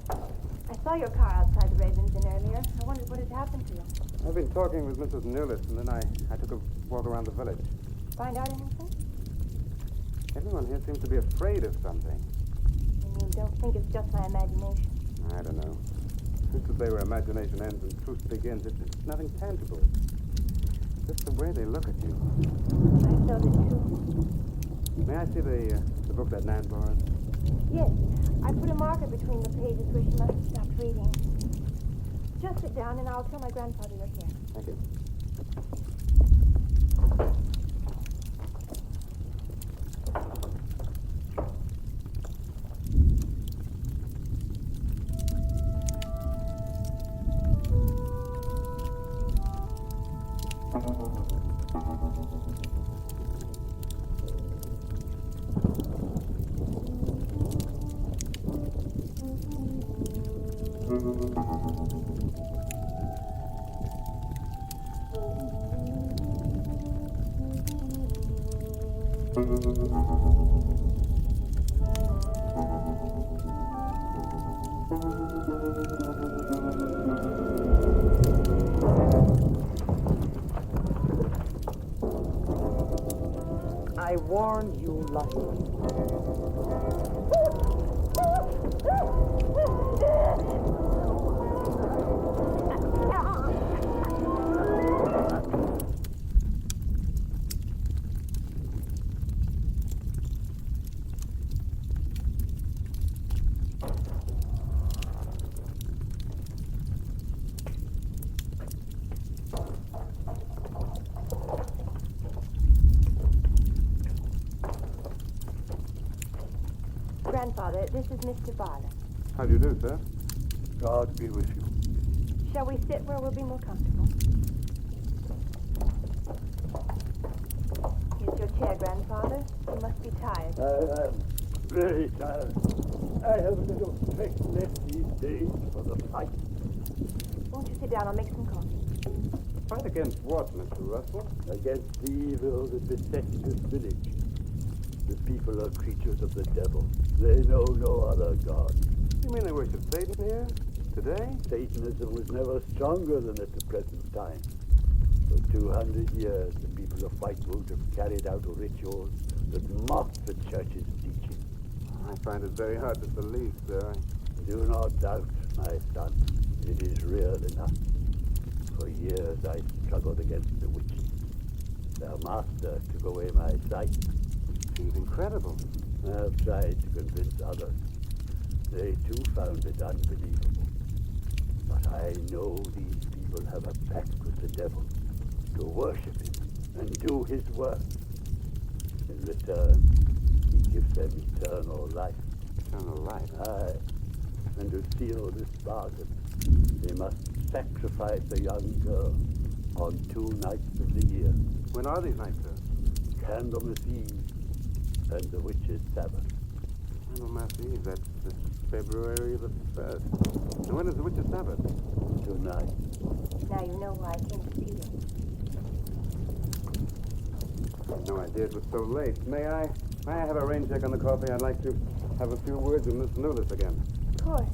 I saw your car outside the Ravens Inn earlier. I wondered what had happened to you. I've been talking with Mrs. Newlist, and then I took a walk around the village. Find out anything? Everyone here seems to be afraid of something. And you don't think it's just my imagination? I don't know. Just as they were imagination ends and truth begins, it's nothing tangible. Just the way they look at you. I felt it too. May I see the book that Nan borrowed? Yes, I put a marker between the pages where she must have stopped reading. sit down and I'll tell my grandfather you're here. Thank you. I warn you, Lucky. Grandfather, this is Mr. Barlow. How do you do, sir? God be with you. Shall we sit where we'll be more comfortable? Here's your chair, Grandfather. You must be tired. I am very tired. I have a little strength left these days for the fight. Won't you sit down? I'll make some coffee. Fight against what, Mr. Russell? Against the evil that besets this village. The people are creatures of the devil. They know no other God. You mean they worship Satan here? Today? Satanism was never stronger than at the present time. For 200 years, the people of Whitewood have carried out rituals that mock the church's teaching. I find it very hard to believe, sir. Do not doubt, my son. It is real enough. For years I struggled against the witches. Their master took away my sight. Seems incredible. I have tried to convince others. They too found it unbelievable. But I know these people have a pact with the devil to worship him and do his work. In return, he gives them eternal life. Eternal life? Aye. And to seal this bargain, they must sacrifice a young girl on 2 nights of the year. When are these nights, sir? Candlemas Eve and the Witches' Sabbath. Candlemas Eve, that's February the 1st. And when is the Witches' Sabbath? Tonight. Now you know why I came to see you. I had no idea it was so late. May I have a rain check on the coffee? I'd like to have a few words with Miss Nulis again. Of course.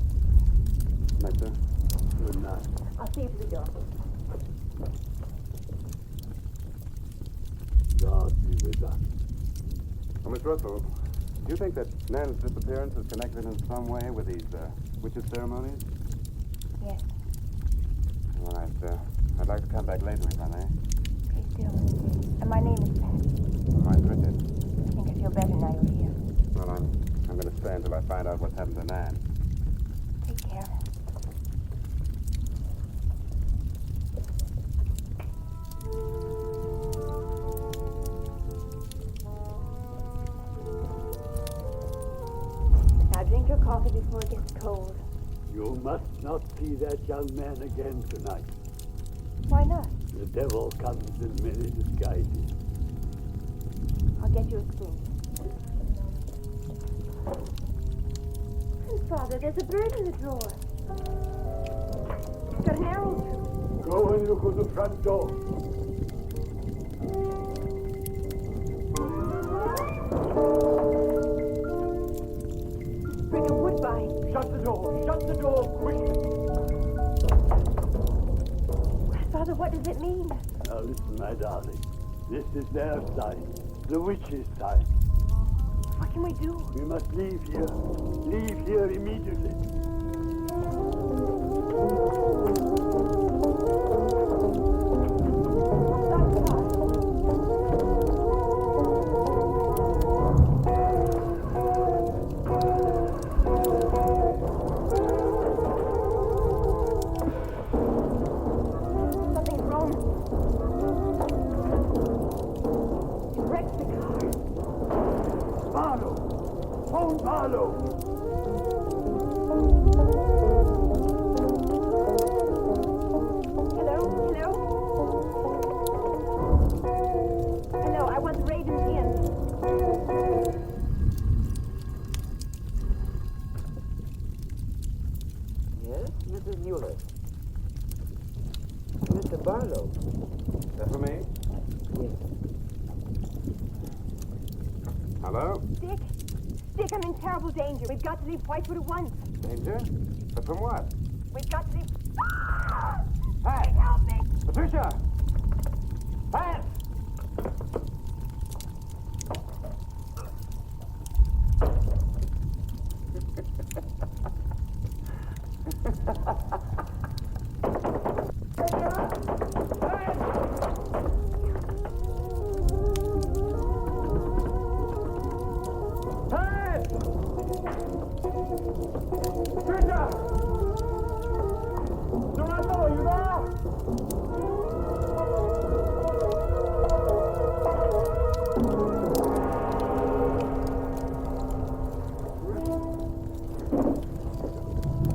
Night, sir. Good night. I'll see you to the door. God be with us. Oh, Miss Russell, do you think that Nan's disappearance is connected in some way with these witches' ceremonies? Yes, All right, I'd like to come back later if I may. please do. And my name is Pat. Mine's Richard. I think I feel better now you're here. Well, I'm going to stay until I find out what's happened to Nan. Take care. Now drink your coffee before it gets cold. You must not see that young man again tonight. Why not? The devil comes in many disguises. I'll get you a spoon. Grandfather, there's a bird in the drawer. It's got an arrow through. Go and look at the front door. Bring a woodbine. Shut the door! Shut the door! Quick! Grandfather, what does it mean? Now listen, my darling. This is their sign. The witch's sign. What can we do? We must leave here. Leave here immediately. Mr. Barlow. That for me? Yes. Hello? Dick! Dick, I'm in terrible danger. We've got to leave Whitewood at once. Danger? But from what? We've got to leave... Pat! Help me! Patricia! Pat!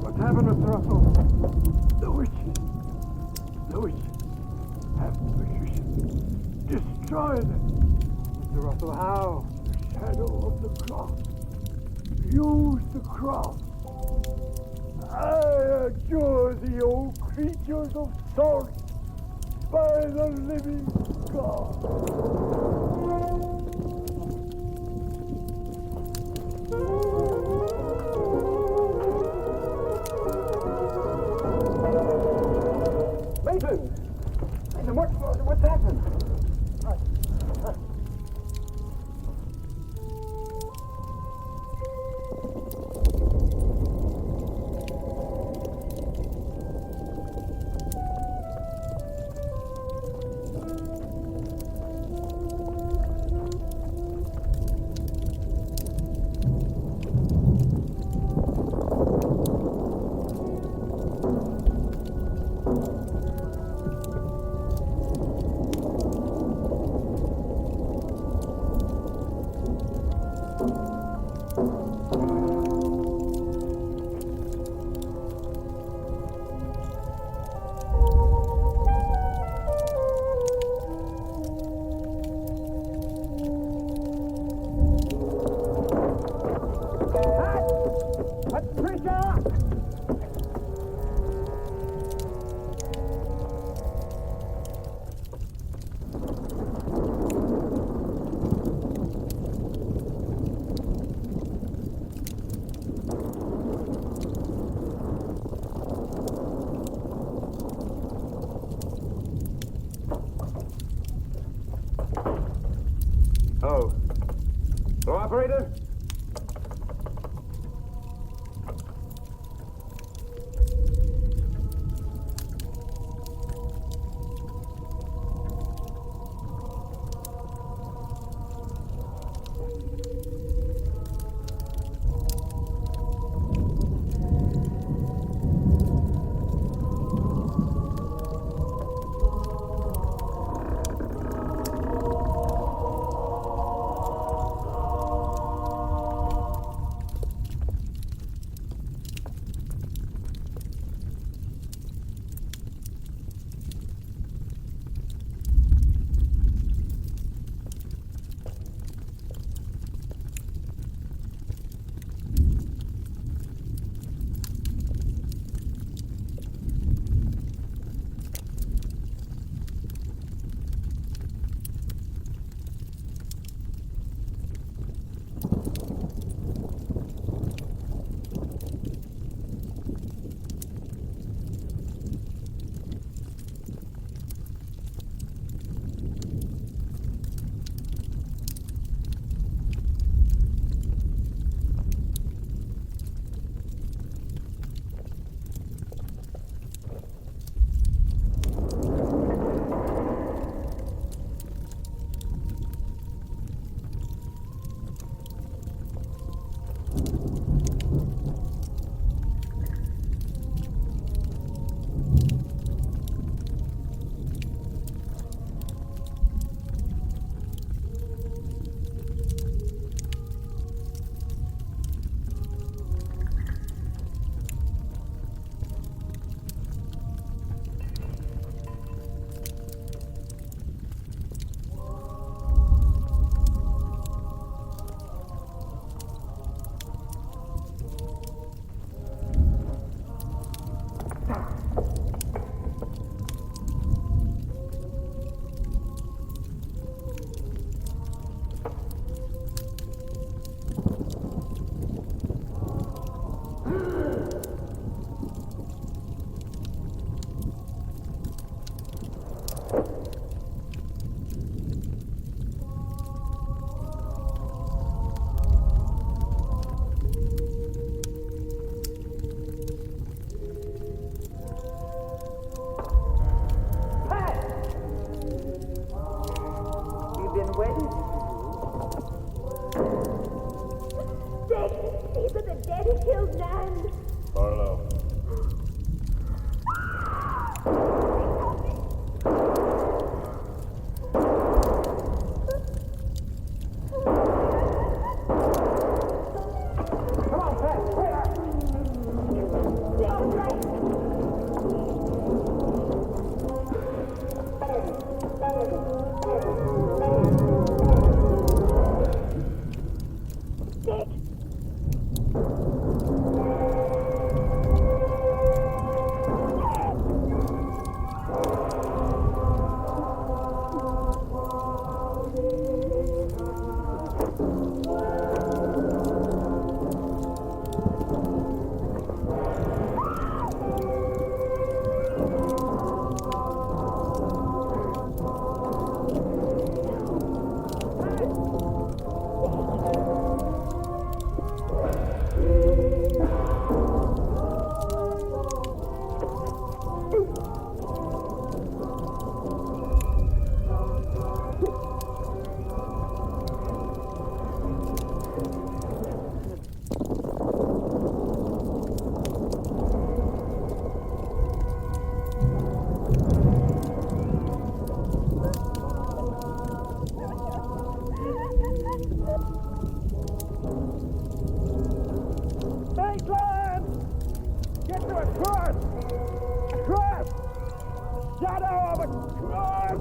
What's happened, Mr. Russell? The witches. The witches have Patricia destroyed it. Mr. Russell, how? The shadow of the cross. Use the cross. I adjure thee, O creatures of salt, by the living God. Mason, what's happened? Wasteland! Get to a cross! Cross! Shadow of a cross!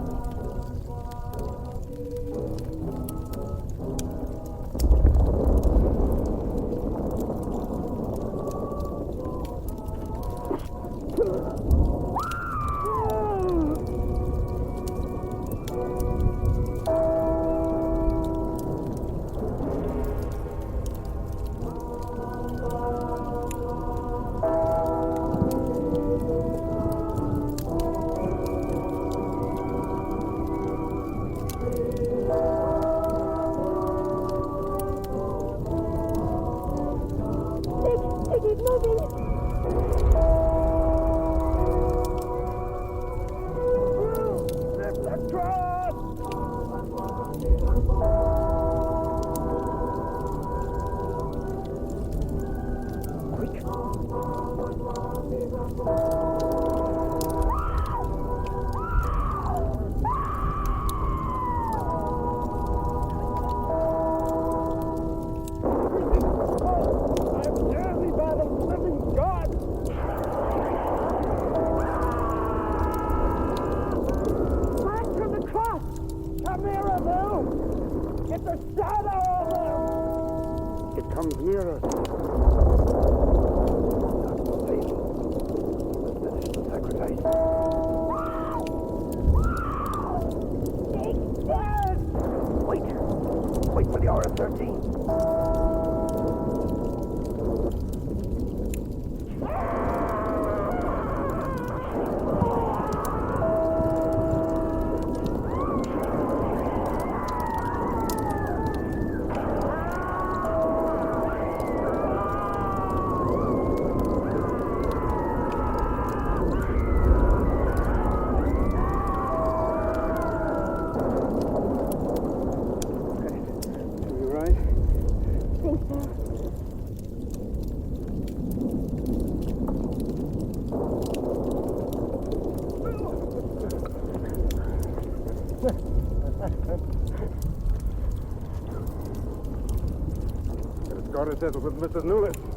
He's moving. Lift the cross! Get the shadow over! It comes nearer. Let's finish the sacrifice. Wait for the hour of 13. Got to settle with Mrs. Newless.